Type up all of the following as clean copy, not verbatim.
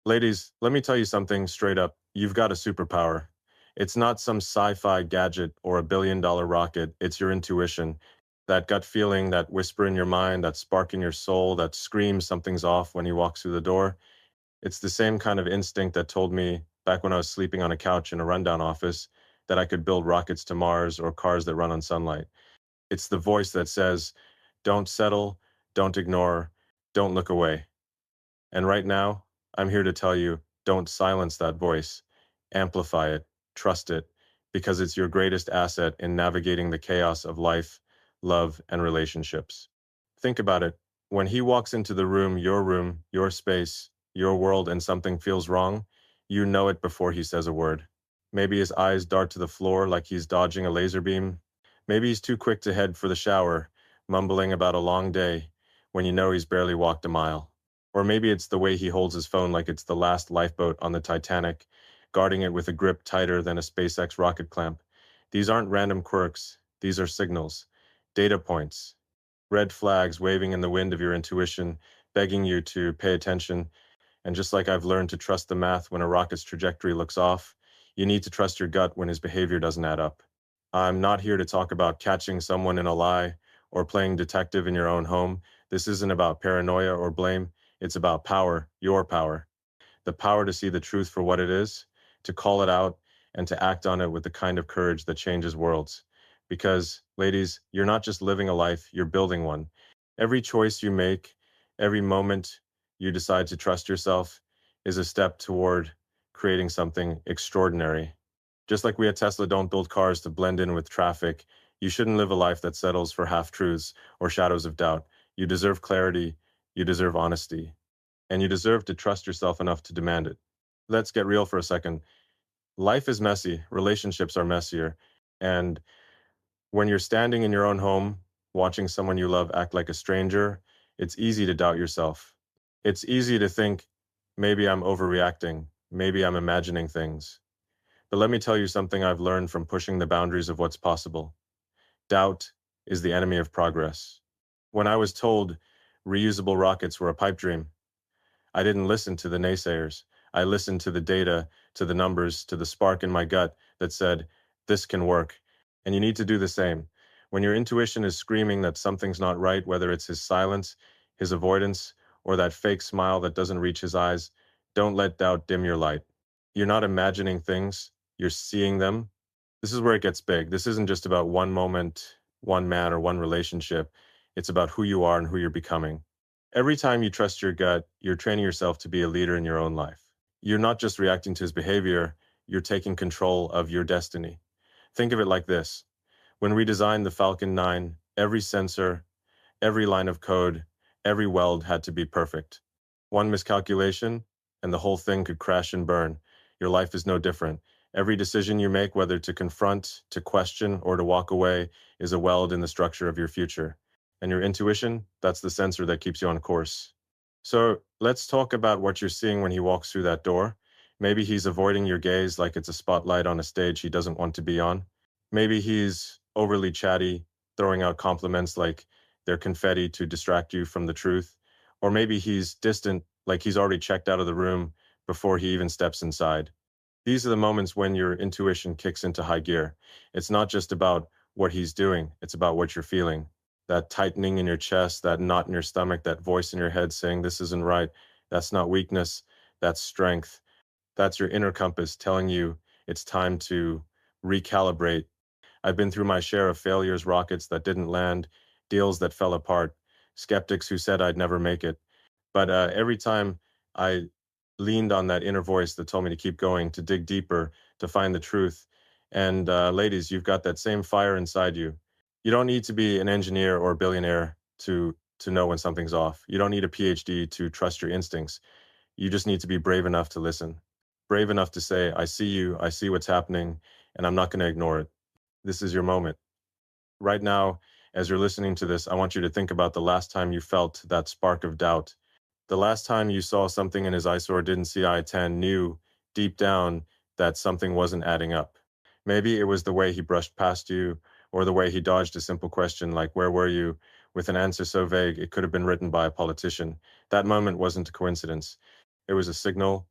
Ladies, let me tell you something straight up. You've got a superpower. It's not some sci-fi gadget or a $1 billion rocket. It's your intuition. That gut feeling, that whisper in your mind, that spark in your soul, that screams something's off when you walk through the door. It's the same kind of instinct that told me back when I was sleeping on a couch in a rundown office that I could build rockets to Mars or cars that run on sunlight. It's the voice that says, don't settle, don't ignore, don't look away. And right now, I'm here to tell you, don't silence that voice. Amplify it, trust it, because it's your greatest asset in navigating the chaos of life, love, and relationships. Think about it. When he walks into the room, your space, your world, and something feels wrong, you know it before he says a word. Maybe his eyes dart to the floor like he's dodging a laser beam. Maybe he's too quick to head for the shower, mumbling about a long day when you know he's barely walked a mile. Or maybe it's the way he holds his phone like it's the last lifeboat on the Titanic, guarding it with a grip tighter than a SpaceX rocket clamp. These aren't random quirks, these are signals, data points, red flags waving in the wind of your intuition, begging you to pay attention. And just like I've learned to trust the math when a rocket's trajectory looks off, you need to trust your gut when his behavior doesn't add up. I'm not here to talk about catching someone in a lie or playing detective in your own home. This isn't about paranoia or blame. It's about power, your power, the power to see the truth for what it is, to call it out, and to act on it with the kind of courage that changes worlds. Because, ladies, you're not just living a life, you're building one. Every choice you make, every moment you decide to trust yourself is a step toward creating something extraordinary. Just like we at Tesla don't build cars to blend in with traffic, you shouldn't live a life that settles for half-truths or shadows of doubt. You deserve clarity, you deserve honesty, and you deserve to trust yourself enough to demand it. Let's get real for a second. Life is messy, relationships are messier, and when you're standing in your own home, watching someone you love act like a stranger, it's easy to doubt yourself. It's easy to think, maybe I'm overreacting, maybe I'm imagining things. But let me tell you something I've learned from pushing the boundaries of what's possible. Doubt is the enemy of progress. When I was told reusable rockets were a pipe dream, I didn't listen to the naysayers. I listened to the data, to the numbers, to the spark in my gut that said, this can work. And you need to do the same. When your intuition is screaming that something's not right, whether it's his silence, his avoidance, or that fake smile that doesn't reach his eyes, don't let doubt dim your light. You're not imagining things, you're seeing them. This is where it gets big. This isn't just about one moment, one man, or one relationship. It's about who you are and who you're becoming. Every time you trust your gut, you're training yourself to be a leader in your own life. You're not just reacting to his behavior, you're taking control of your destiny. Think of it like this. When we designed the Falcon 9, every sensor, every line of code, every weld had to be perfect. One miscalculation, and the whole thing could crash and burn. Your life is no different. Every decision you make, whether to confront, to question, or to walk away, is a weld in the structure of your future. And your intuition, that's the sensor that keeps you on course. So let's talk about what you're seeing when he walks through that door. Maybe he's avoiding your gaze like it's a spotlight on a stage he doesn't want to be on. Maybe he's overly chatty, throwing out compliments like they're confetti to distract you from the truth. Or maybe he's distant, like he's already checked out of the room before he even steps inside. These are the moments when your intuition kicks into high gear. It's not just about what he's doing, it's about what you're feeling. That tightening in your chest, that knot in your stomach, that voice in your head saying, this isn't right. That's not weakness, that's strength. That's your inner compass telling you it's time to recalibrate. I've been through my share of failures, rockets that didn't land, deals that fell apart, skeptics who said I'd never make it. But every time I leaned on that inner voice that told me to keep going, to dig deeper, to find the truth. And ladies, you've got that same fire inside you. You don't need to be an engineer or a billionaire to know when something's off. You don't need a PhD to trust your instincts. You just need to be brave enough to listen, brave enough to say, I see you, I see what's happening, and I'm not going to ignore it. This is your moment. Right now, as you're listening to this, I want you to think about the last time you felt that spark of doubt. The last time you saw something in his eyesore, didn't see eye 10, knew deep down that something wasn't adding up. Maybe it was the way he brushed past you, or the way he dodged a simple question like, where were you? With an answer so vague, it could have been written by a politician. That moment wasn't a coincidence. It was a signal,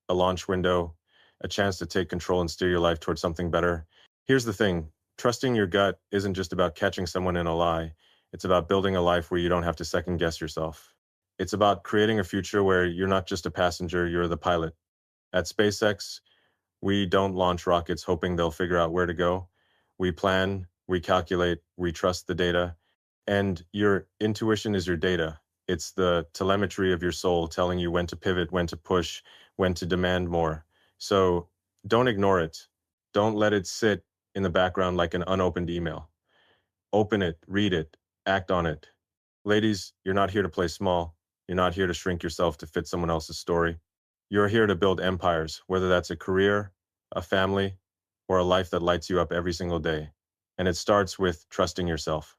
a launch window, a chance to take control and steer your life towards something better. Here's the thing. Trusting your gut isn't just about catching someone in a lie. It's about building a life where you don't have to second guess yourself. It's about creating a future where you're not just a passenger, you're the pilot. At SpaceX, we don't launch rockets hoping they'll figure out where to go. We plan, we calculate, we trust the data, and your intuition is your data. It's the telemetry of your soul telling you when to pivot, when to push, when to demand more. So don't ignore it. Don't let it sit in the background like an unopened email. Open it, read it, act on it. Ladies, you're not here to play small. You're not here to shrink yourself to fit someone else's story. You're here to build empires, whether that's a career, a family, or a life that lights you up every single day. And it starts with trusting yourself.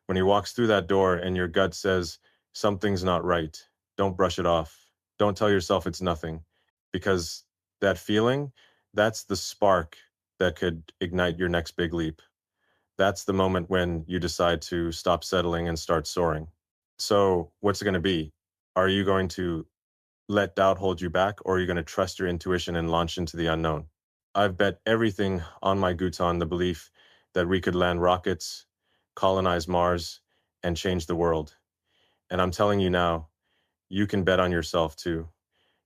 When he walks through that door and your gut says something's not right, don't brush it off. Don't tell yourself it's nothing, because that feeling, that's the spark that could ignite your next big leap. That's the moment when you decide to stop settling and start soaring. So, what's it going to be? Are you going to let doubt hold you back, or are you going to trust your intuition and launch into the unknown? I've bet everything on my Guton the belief that we could land rockets, colonize Mars, and change the world. And I'm telling you now, you can bet on yourself too.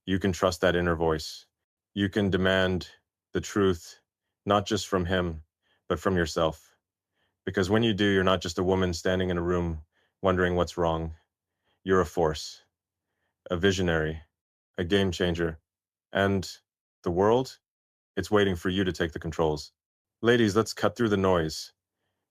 You can trust that inner voice. You can demand the truth, not just from him, but from yourself. Because when you do, you're not just a woman standing in a room wondering what's wrong. You're a force, a visionary, a game changer. And the world, it's waiting for you to take the controls. Ladies, let's cut through the noise.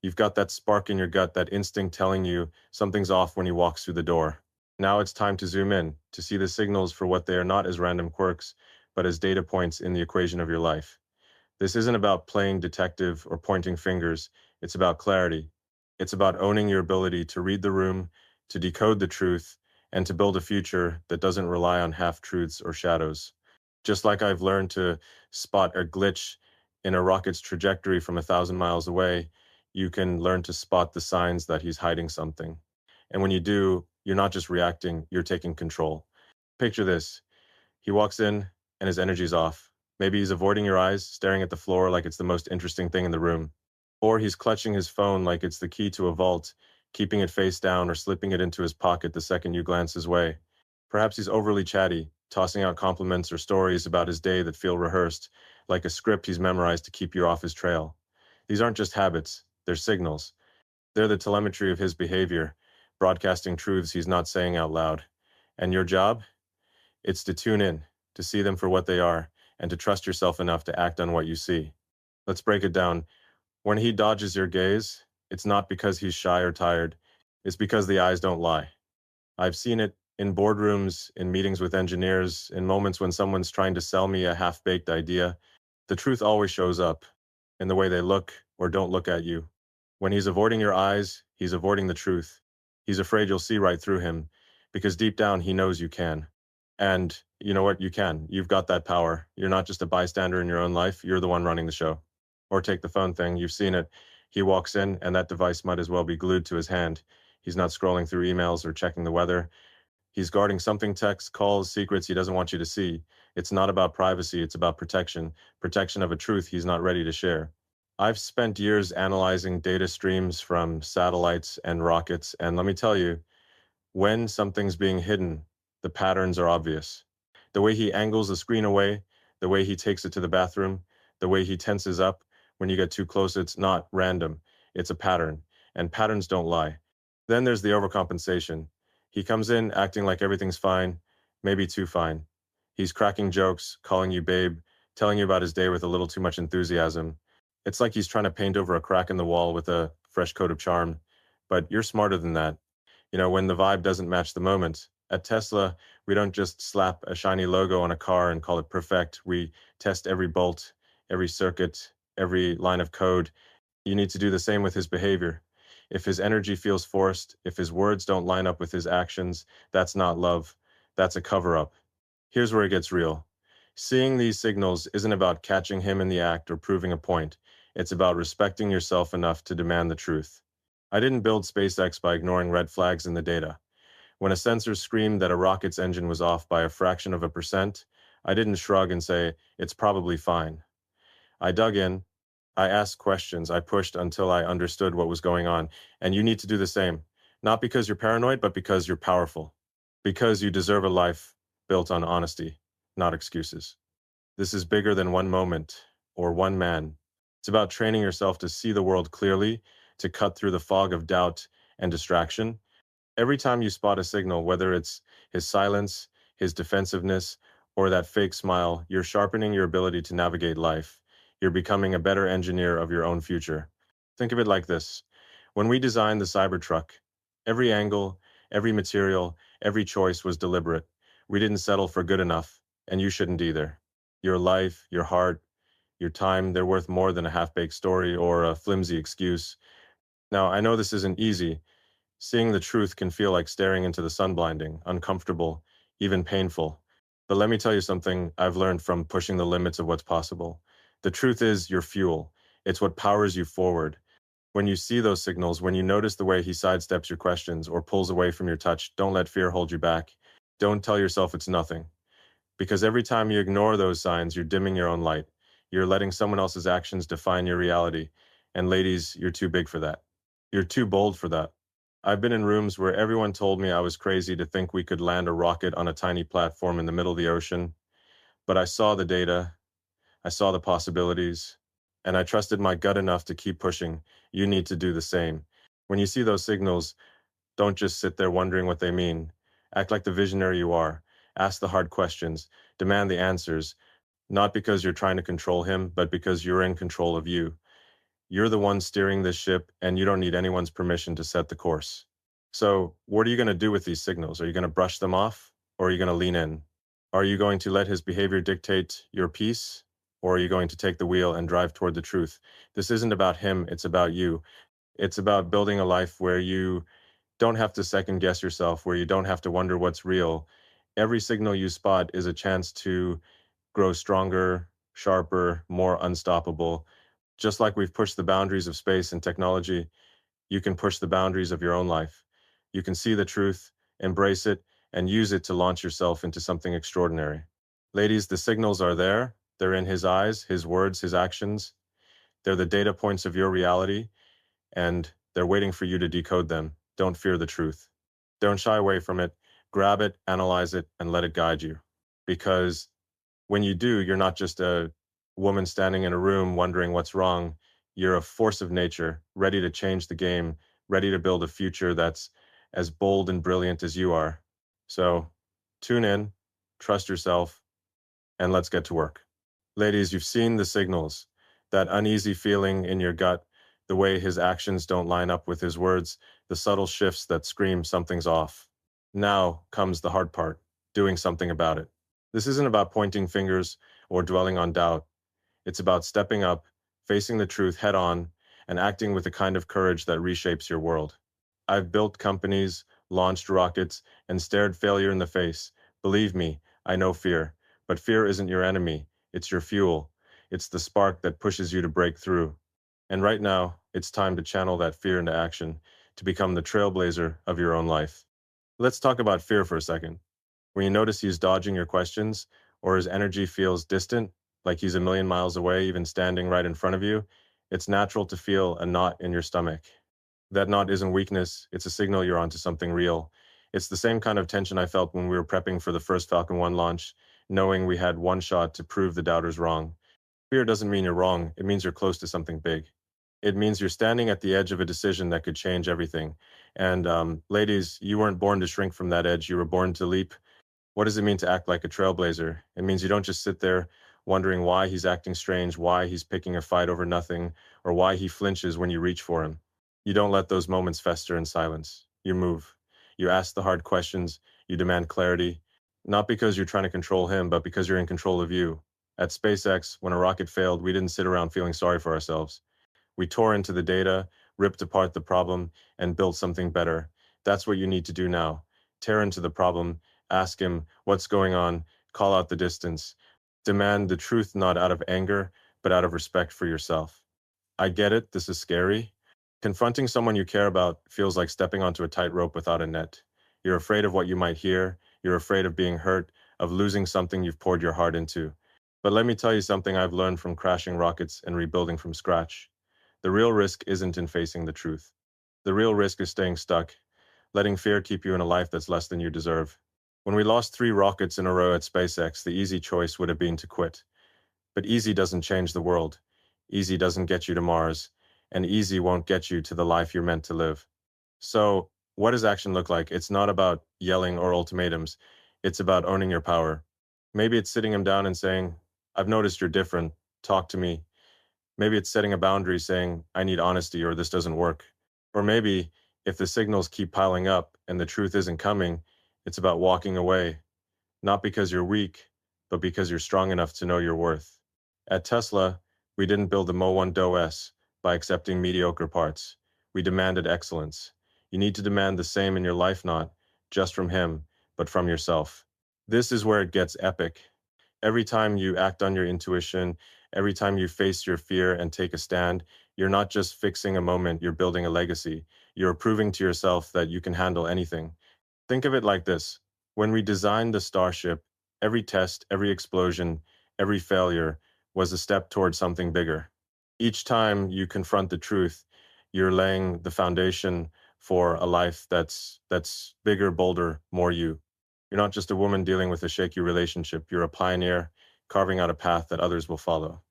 You've got that spark in your gut, that instinct telling you something's off when he walks through the door. Now it's time to zoom in, to see the signals for what they are, not as random quirks, but as data points in the equation of your life. This isn't about playing detective or pointing fingers. It's about clarity. It's about owning your ability to read the room, to decode the truth, and to build a future that doesn't rely on half-truths or shadows. Just like I've learned to spot a glitch in a rocket's trajectory from 1,000 miles away, you can learn to spot the signs that he's hiding something. And when you do, you're not just reacting, you're taking control. Picture this. He walks in and his energy's off. Maybe he's avoiding your eyes, staring at the floor like it's the most interesting thing in the room. Or he's clutching his phone like it's the key to a vault, keeping it face down or slipping it into his pocket the second you glance his way. Perhaps he's overly chatty, tossing out compliments or stories about his day that feel rehearsed, like a script he's memorized to keep you off his trail. These aren't just habits, they're signals. They're the telemetry of his behavior, broadcasting truths he's not saying out loud. And your job? It's to tune in, to see them for what they are, and to trust yourself enough to act on what you see. Let's break it down. When he dodges your gaze, it's not because he's shy or tired. It's because the eyes don't lie. I've seen it in boardrooms, in meetings with engineers, in moments when someone's trying to sell me a half-baked idea. The truth always shows up in the way they look or don't look at you. When he's avoiding your eyes, he's avoiding the truth. He's afraid you'll see right through him, because deep down he knows you can. And you know what? You can. You've got that power. You're not just a bystander in your own life. You're the one running the show. Or take the phone thing. You've seen it. He walks in, and that device might as well be glued to his hand. He's not scrolling through emails or checking the weather. He's guarding something, texts, calls, secrets he doesn't want you to see. It's not about privacy. It's about protection. Protection of a truth he's not ready to share. I've spent years analyzing data streams from satellites and rockets, and let me tell you, when something's being hidden, the patterns are obvious. The way he angles the screen away, the way he takes it to the bathroom, the way he tenses up when you get too close, it's not random. It's a pattern, and patterns don't lie. Then there's the overcompensation. He comes in acting like everything's fine, maybe too fine. He's cracking jokes, calling you babe, telling you about his day with a little too much enthusiasm. It's like he's trying to paint over a crack in the wall with a fresh coat of charm. But you're smarter than that. When the vibe doesn't match the moment. At Tesla, we don't just slap a shiny logo on a car and call it perfect. We test every bolt, every circuit, every line of code. You need to do the same with his behavior. If his energy feels forced, if his words don't line up with his actions, that's not love. That's a cover-up. Here's where it gets real. Seeing these signals isn't about catching him in the act or proving a point. It's about respecting yourself enough to demand the truth. I didn't build SpaceX by ignoring red flags in the data. When a sensor screamed that a rocket's engine was off by a fraction of a percent, I didn't shrug and say, it's probably fine. I dug in. I asked questions. I pushed until I understood what was going on. And you need to do the same. Not because you're paranoid, but because you're powerful. Because you deserve a life built on honesty, not excuses. This is bigger than one moment or one man. It's about training yourself to see the world clearly, to cut through the fog of doubt and distraction. Every time you spot a signal, whether it's his silence, his defensiveness, or that fake smile, you're sharpening your ability to navigate life. You're becoming a better engineer of your own future. Think of it like this. When we designed the Cybertruck, every angle, every material, every choice was deliberate. We didn't settle for good enough, and you shouldn't either. Your life, your heart, your time, they're worth more than a half-baked story or a flimsy excuse. Now, I know this isn't easy. Seeing the truth can feel like staring into the sun, blinding, uncomfortable, even painful. But let me tell you something I've learned from pushing the limits of what's possible. The truth is your fuel. It's what powers you forward. When you see those signals, when you notice the way he sidesteps your questions or pulls away from your touch, don't let fear hold you back. Don't tell yourself it's nothing. Because every time you ignore those signs, you're dimming your own light. You're letting someone else's actions define your reality. And ladies, you're too big for that. You're too bold for that. I've been in rooms where everyone told me I was crazy to think we could land a rocket on a tiny platform in the middle of the ocean. But I saw the data, I saw the possibilities, and I trusted my gut enough to keep pushing. You need to do the same. When you see those signals, don't just sit there wondering what they mean. Act like the visionary you are. Ask the hard questions. Demand the answers, not because you're trying to control him, but because you're in control of you. You're the one steering this ship, and you don't need anyone's permission to set the course. So, what are you going to do with these signals? Are you going to brush them off, or are you going to lean in? Are you going to let his behavior dictate your peace, or are you going to take the wheel and drive toward the truth? This isn't about him, it's about you. It's about building a life where you don't have to second guess yourself, where you don't have to wonder what's real. Every signal you spot is a chance to grow stronger, sharper, more unstoppable. Just like we've pushed the boundaries of space and technology, you can push the boundaries of your own life. You can see the truth, embrace it, and use it to launch yourself into something extraordinary. Ladies, the signals are there. They're in his eyes, his words, his actions. They're the data points of your reality, and they're waiting for you to decode them. Don't fear the truth. Don't shy away from it. Grab it, analyze it, and let it guide you. Because when you do, you're not just a woman standing in a room wondering what's wrong. You're a force of nature, ready to change the game, ready to build a future that's as bold and brilliant as you are. So tune in, trust yourself, and let's get to work. Ladies, you've seen the signals, that uneasy feeling in your gut, the way his actions don't line up with his words, the subtle shifts that scream something's off. Now comes the hard part, doing something about it. This isn't about pointing fingers or dwelling on doubt. It's about stepping up, facing the truth head on, and acting with the kind of courage that reshapes your world. I've built companies, launched rockets, and stared failure in the face. Believe me, I know fear. But fear isn't your enemy. It's your fuel. It's the spark that pushes you to break through. And right now, it's time to channel that fear into action, to become the trailblazer of your own life. Let's talk about fear for a second. When you notice he's dodging your questions, or his energy feels distant, like he's a million miles away, even standing right in front of you, it's natural to feel a knot in your stomach. That knot isn't weakness, it's a signal you're onto something real. It's the same kind of tension I felt when we were prepping for the first Falcon 1 launch, knowing we had one shot to prove the doubters wrong. Fear doesn't mean you're wrong, it means you're close to something big. It means you're standing at the edge of a decision that could change everything. And ladies, you weren't born to shrink from that edge, you were born to leap. What does it mean to act like a trailblazer? It means you don't just sit there wondering why he's acting strange, why he's picking a fight over nothing, or why he flinches when you reach for him. You don't let those moments fester in silence. You move. You ask the hard questions. You demand clarity, not because you're trying to control him, but because you're in control of you. At SpaceX, when a rocket failed, we didn't sit around feeling sorry for ourselves. We tore into the data, ripped apart the problem, and built something better. That's what you need to do now. Tear into the problem, ask him what's going on, call out the distance. Demand the truth not out of anger, but out of respect for yourself. I get it, this is scary. Confronting someone you care about feels like stepping onto a tightrope without a net. You're afraid of what you might hear, you're afraid of being hurt, of losing something you've poured your heart into. But let me tell you something I've learned from crashing rockets and rebuilding from scratch. The real risk isn't in facing the truth. The real risk is staying stuck, letting fear keep you in a life that's less than you deserve. When we lost 3 rockets in a row at SpaceX, the easy choice would have been to quit. But easy doesn't change the world. Easy doesn't get you to Mars, and easy won't get you to the life you're meant to live. So, what does action look like? It's not about yelling or ultimatums. It's about owning your power. Maybe it's sitting him down and saying, I've noticed you're different. Talk to me. Maybe it's setting a boundary saying, I need honesty or this doesn't work. Or maybe if the signals keep piling up and the truth isn't coming, it's about walking away, not because you're weak, but because you're strong enough to know your worth. At Tesla, we didn't build the Mo 1 Do S by accepting mediocre parts. We demanded excellence. You need to demand the same in your life, not just from him, but from yourself. This is where it gets epic. Every time you act on your intuition, every time you face your fear and take a stand, you're not just fixing a moment, you're building a legacy. You're proving to yourself that you can handle anything. Think of it like this. When we designed the Starship, every test, every explosion, every failure was a step towards something bigger. Each time you confront the truth, you're laying the foundation for a life that's bigger, bolder, more you. You're not just a woman dealing with a shaky relationship. You're a pioneer, carving out a path that others will follow.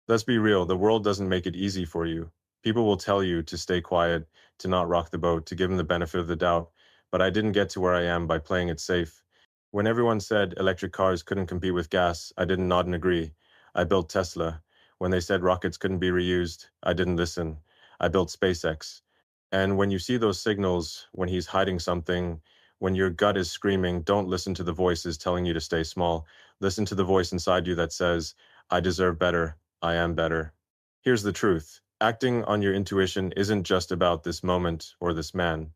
Let's be real, the world doesn't make it easy for you. People will tell you to stay quiet, to not rock the boat, to give them the benefit of the doubt. But I didn't get to where I am by playing it safe. When everyone said electric cars couldn't compete with gas, I didn't nod and agree. I built Tesla. When they said rockets couldn't be reused, I didn't listen. I built SpaceX. And when you see those signals, when he's hiding something, when your gut is screaming, don't listen to the voices telling you to stay small. Listen to the voice inside you that says, I deserve better. I am better. Here's the truth. Acting on your intuition isn't just about this moment or this man.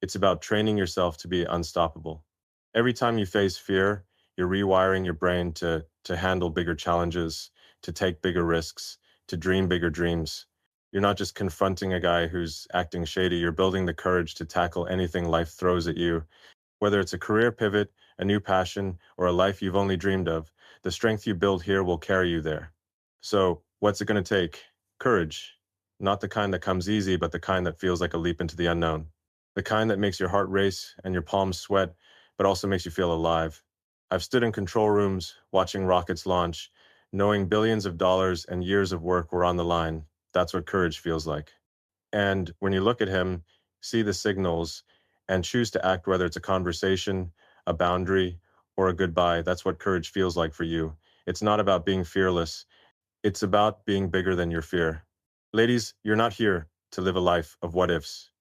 It's about training yourself to be unstoppable. Every time you face fear, you're rewiring your brain to handle bigger challenges, to take bigger risks, to dream bigger dreams. You're not just confronting a guy who's acting shady, you're building the courage to tackle anything life throws at you. Whether it's a career pivot, a new passion, or a life you've only dreamed of, the strength you build here will carry you there. So, what's it going to take? Courage. Not the kind that comes easy, but the kind that feels like a leap into the unknown. The kind that makes your heart race and your palms sweat, but also makes you feel alive. I've stood in control rooms, watching rockets launch, knowing billions of dollars and years of work were on the line. That's what courage feels like. And when you look at him, see the signals, and choose to act, whether it's a conversation, a boundary, or a goodbye, that's what courage feels like for you. It's not about being fearless. It's about being bigger than your fear. Ladies, you're not here to live a life of what ifs.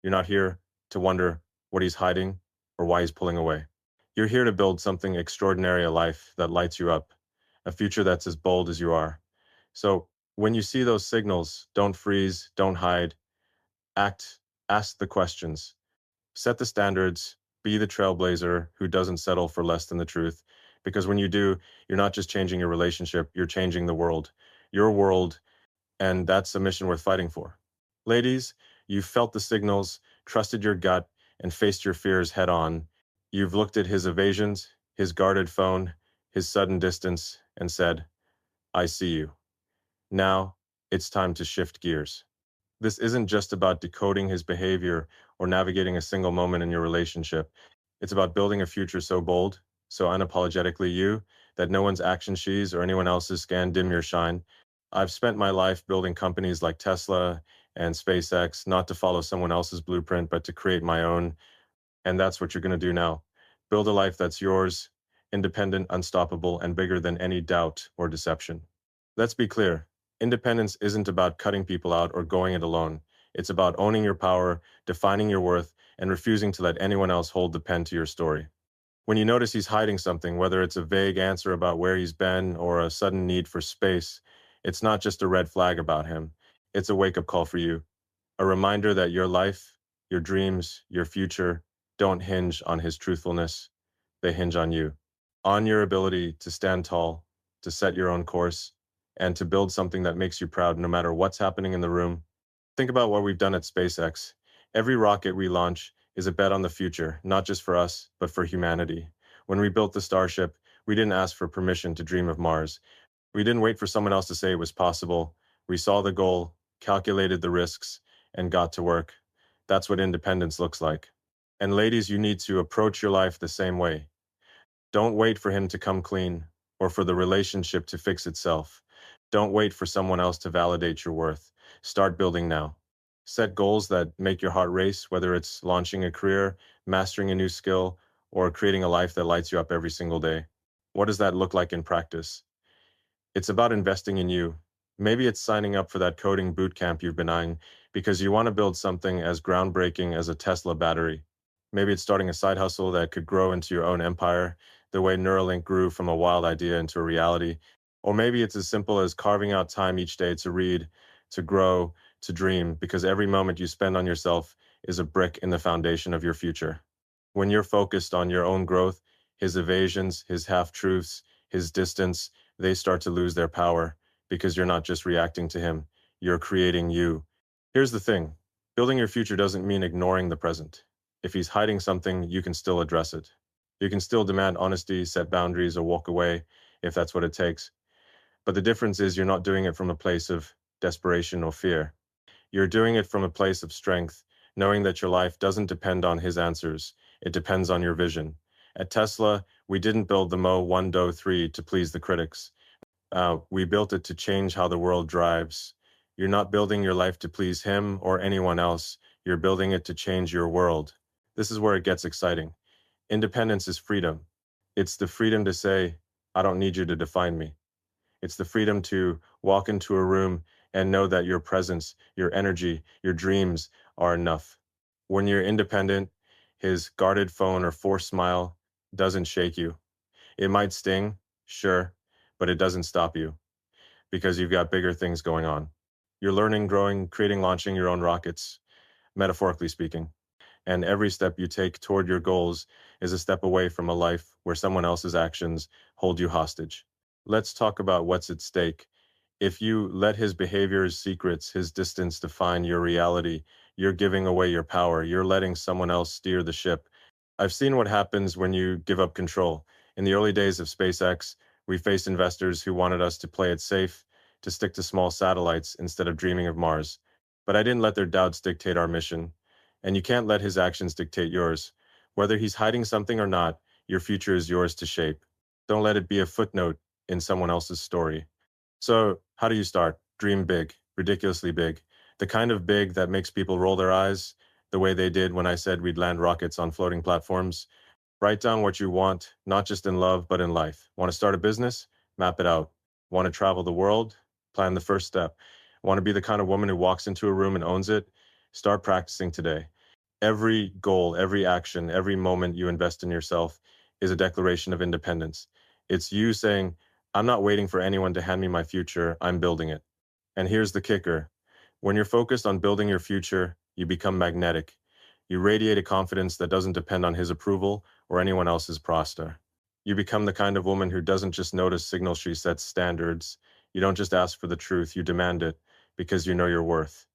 You're not here to wonder what he's hiding or why he's pulling away. You're here to build something extraordinary, a life that lights you up, a future that's as bold as you are. So when you see those signals, don't freeze, don't hide, act, ask the questions, set the standards, be the trailblazer who doesn't settle for less than the truth. Because when you do, you're not just changing your relationship, you're changing the world, your world, and that's a mission worth fighting for. Ladies, you've felt the signals, trusted your gut, and faced your fears head on. You've looked at his evasions, his guarded phone, his sudden distance, and said, I see you. Now, it's time to shift gears. This isn't just about decoding his behavior or navigating a single moment in your relationship. It's about building a future so bold, so unapologetically you, that no one's action sheets or anyone else's can dim your shine. I've spent my life building companies like Tesla and SpaceX, not to follow someone else's blueprint, but to create my own. And that's what you're going to do now. Build a life that's yours, independent, unstoppable, and bigger than any doubt or deception. Let's be clear. Independence isn't about cutting people out or going it alone. It's about owning your power, defining your worth, and refusing to let anyone else hold the pen to your story. When you notice he's hiding something, whether it's a vague answer about where he's been or a sudden need for space, it's not just a red flag about him. It's a wake-up call for you. A reminder that your life, your dreams, your future don't hinge on his truthfulness. They hinge on you, on your ability to stand tall, to set your own course, and to build something that makes you proud no matter what's happening in the room. Think about what we've done at SpaceX. Every rocket we launch is a bet on the future, not just for us, but for humanity. When we built the Starship, We didn't ask for permission to dream of Mars. We didn't wait for someone else to say it was possible. We saw the goal, calculated the risks, and got to work. That's what independence looks like. And ladies, you need to approach your life the same way. Don't wait for him to come clean or for the relationship to fix itself. Don't wait for someone else to validate your worth. Start building now. Set goals that make your heart race, whether it's launching a career, mastering a new skill, or creating a life that lights you up every single day. What does that look like in practice? It's about investing in you. Maybe it's signing up for that coding boot camp you've been eyeing because you want to build something as groundbreaking as a Tesla battery. Maybe it's starting a side hustle that could grow into your own empire, the way Neuralink grew from a wild idea into a reality. Or maybe it's as simple as carving out time each day to read, to grow, to dream, because every moment you spend on yourself is a brick in the foundation of your future. When you're focused on your own growth, his evasions, his half-truths, his distance, they start to lose their power because you're not just reacting to him, you're creating you. Here's the thing, building your future doesn't mean ignoring the present. If he's hiding something, you can still address it. You can still demand honesty, set boundaries, or walk away if that's what it takes. But the difference is you're not doing it from a place of desperation or fear. You're doing it from a place of strength, knowing that your life doesn't depend on his answers. It depends on your vision. At Tesla, we didn't build the Mo 1 Do 3 to please the critics. We built it to change how the world drives. You're not building your life to please him or anyone else. You're building it to change your world. This is where it gets exciting. Independence is freedom. It's the freedom to say, I don't need you to define me. It's the freedom to walk into a room and know that your presence, your energy, your dreams are enough. When you're independent, his guarded phone or forced smile doesn't shake you. It might sting, sure, but it doesn't stop you because you've got bigger things going on. You're learning, growing, creating, launching your own rockets, metaphorically speaking. And every step you take toward your goals is a step away from a life where someone else's actions hold you hostage. Let's talk about what's at stake. If you let his behavior's secrets, his distance define your reality, you're giving away your power. You're letting someone else steer the ship. I've seen what happens when you give up control. In the early days of SpaceX, we faced investors who wanted us to play it safe, to stick to small satellites instead of dreaming of Mars. But I didn't let their doubts dictate our mission. And you can't let his actions dictate yours. Whether he's hiding something or not, your future is yours to shape. Don't let it be a footnote in someone else's story. So, how do you start? Dream big, ridiculously big. The kind of big that makes people roll their eyes, the way they did when I said we'd land rockets on floating platforms. Write down what you want, not just in love, but in life. Want to start a business? Map it out. Want to travel the world? Plan the first step. Want to be the kind of woman who walks into a room and owns it? Start practicing today. Every goal, every action, every moment you invest in yourself is a declaration of independence. It's you saying, I'm not waiting for anyone to hand me my future, I'm building it. And here's the kicker. When you're focused on building your future, you become magnetic. You radiate a confidence that doesn't depend on his approval or anyone else's proster. You become the kind of woman who doesn't just notice signals, she sets standards. You don't just ask for the truth, you demand it because you know your worth.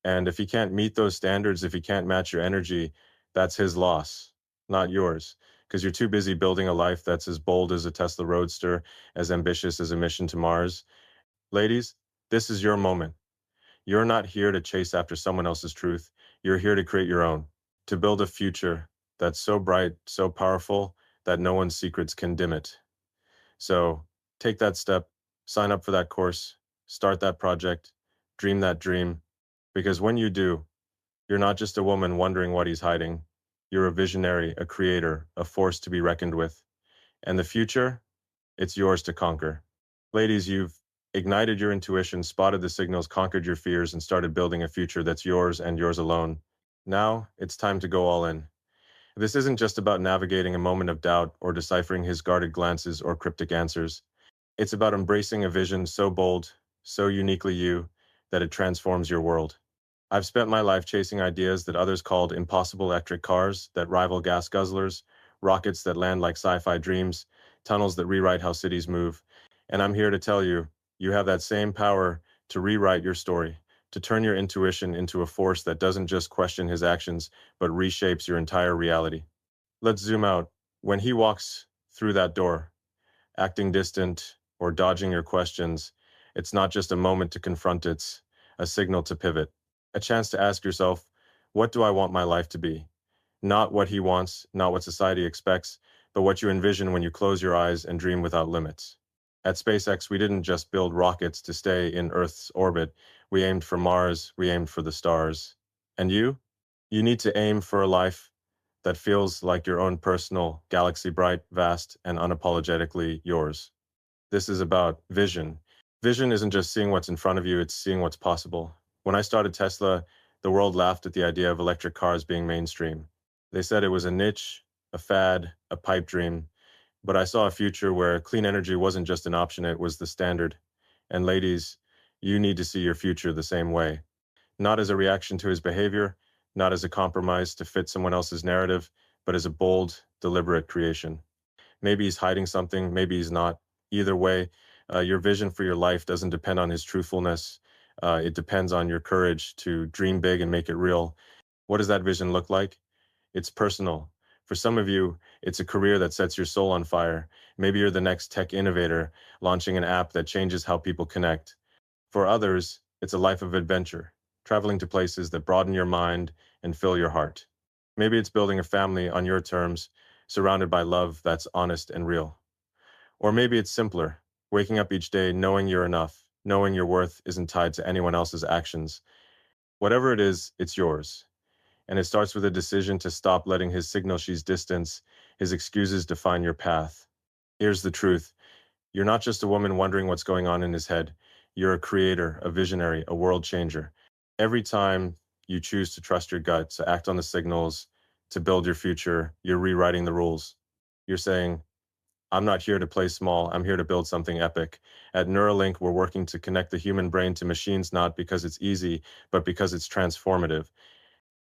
And if he can't meet those standards, if he can't match your energy, that's his loss, not yours. Because you're too busy building a life that's as bold as a Tesla Roadster, as ambitious as a mission to Mars. Ladies, this is your moment. You're not here to chase after someone else's truth. You're here to create your own, to build a future that's so bright, so powerful, that no one's secrets can dim it. So take that step, sign up for that course, start that project, dream that dream, because when you do, you're not just a woman wondering what he's hiding. You're a visionary, a creator, a force to be reckoned with. And the future, it's yours to conquer. Ladies, you've ignited your intuition, spotted the signals, conquered your fears, and started building a future that's yours and yours alone. Now, it's time to go all in. This isn't just about navigating a moment of doubt or deciphering his guarded glances or cryptic answers. It's about embracing a vision so bold, so uniquely you, that it transforms your world. I've spent my life chasing ideas that others called impossible: electric cars that rival gas guzzlers, rockets that land like sci-fi dreams, tunnels that rewrite how cities move. And I'm here to tell you, you have that same power to rewrite your story, to turn your intuition into a force that doesn't just question his actions, but reshapes your entire reality. Let's zoom out. When he walks through that door, acting distant, or dodging your questions, it's not just a moment to confront, it's a signal to pivot, a chance to ask yourself, what do I want my life to be? Not what he wants, not what society expects, but what you envision when you close your eyes and dream without limits. At SpaceX, we didn't just build rockets to stay in Earth's orbit. We aimed for Mars, we aimed for the stars. And you? You need to aim for a life that feels like your own personal galaxy, bright, vast, and unapologetically yours. This is about vision. Vision isn't just seeing what's in front of you, it's seeing what's possible. When I started Tesla, the world laughed at the idea of electric cars being mainstream. They said it was a niche, a fad, a pipe dream. But I saw a future where clean energy wasn't just an option, it was the standard. And ladies, you need to see your future the same way. Not as a reaction to his behavior, not as a compromise to fit someone else's narrative, but as a bold, deliberate creation. Maybe he's hiding something, maybe he's not. Either way, your vision for your life doesn't depend on his truthfulness. It depends on your courage to dream big and make it real. What does that vision look like? It's personal. For some of you, it's a career that sets your soul on fire. Maybe you're the next tech innovator, launching an app that changes how people connect. For others, it's a life of adventure, traveling to places that broaden your mind and fill your heart. Maybe it's building a family on your terms, surrounded by love that's honest and real. Or maybe it's simpler, waking up each day knowing you're enough, knowing your worth isn't tied to anyone else's actions. Whatever it is, it's yours. And it starts with a decision to stop letting his signal she's distance, his excuses define your path. Here's the truth. You're not just a woman wondering what's going on in his head. You're a creator, a visionary, a world changer. Every time you choose to trust your gut, to act on the signals, to build your future, you're rewriting the rules. You're saying, I'm not here to play small, I'm here to build something epic. At Neuralink, we're working to connect the human brain to machines not because it's easy, but because it's transformative.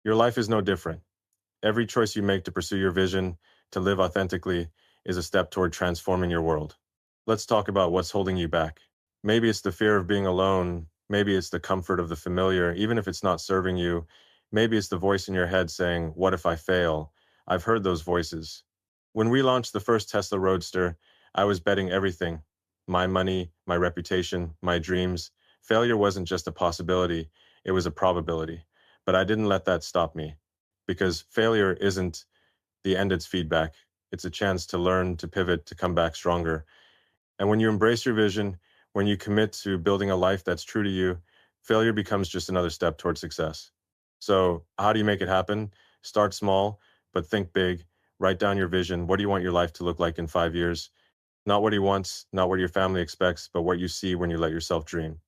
Your life is no different. Every choice you make to pursue your vision, to live authentically, is a step toward transforming your world. Let's talk about what's holding you back. Maybe it's the fear of being alone. Maybe it's the comfort of the familiar, even if it's not serving you. Maybe it's the voice in your head saying, what if I fail? I've heard those voices. When we launched the first Tesla Roadster, I was betting everything. My money, my reputation, my dreams. Failure wasn't just a possibility, it was a probability. But I didn't let that stop me. Because failure isn't the end, it's feedback. It's a chance to learn, to pivot, to come back stronger. And when you embrace your vision, when you commit to building a life that's true to you, failure becomes just another step towards success. So, how do you make it happen? Start small, but think big. Write down your vision. What do you want your life to look like in 5 years? Not what he wants, not what your family expects, but what you see when you let yourself dream.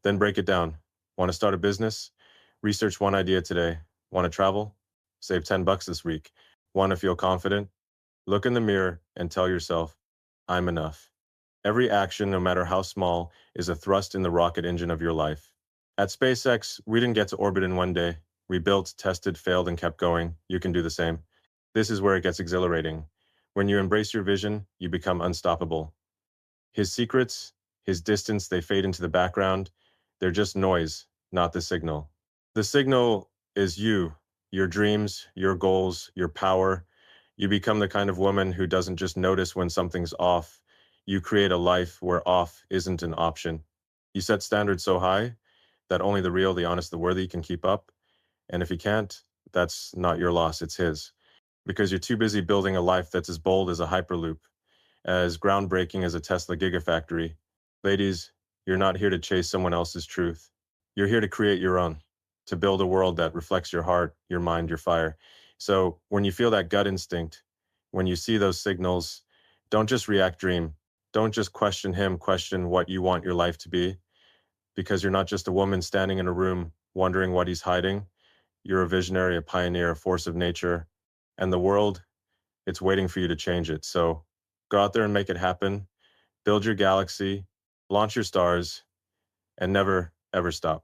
Then break it down. Want to start a business? Research one idea today. Want to travel? Save $10 this week. Want to feel confident? Look in the mirror and tell yourself, I'm enough. Every action, no matter how small, is a thrust in the rocket engine of your life. At SpaceX, we didn't get to orbit in one day. We built, tested, failed, and kept going. You can do the same. This is where it gets exhilarating. When you embrace your vision, you become unstoppable. His secrets, his distance, they fade into the background. They're just noise, not the signal. The signal is you, your dreams, your goals, your power. You become the kind of woman who doesn't just notice when something's off. You create a life where off isn't an option. You set standards so high that only the real, the honest, the worthy can keep up. And if he can't, that's not your loss, it's his. Because you're too busy building a life that's as bold as a Hyperloop, as groundbreaking as a Tesla Gigafactory. Ladies, you're not here to chase someone else's truth. You're here to create your own, to build a world that reflects your heart, your mind, your fire. So when you feel that gut instinct, when you see those signals, don't just react, dream. Don't just question him, question what you want your life to be, because you're not just a woman standing in a room wondering what he's hiding. You're a visionary, a pioneer, a force of nature, and the world, it's waiting for you to change it. So go out there and make it happen. Build your galaxy, launch your stars, and never, ever stop.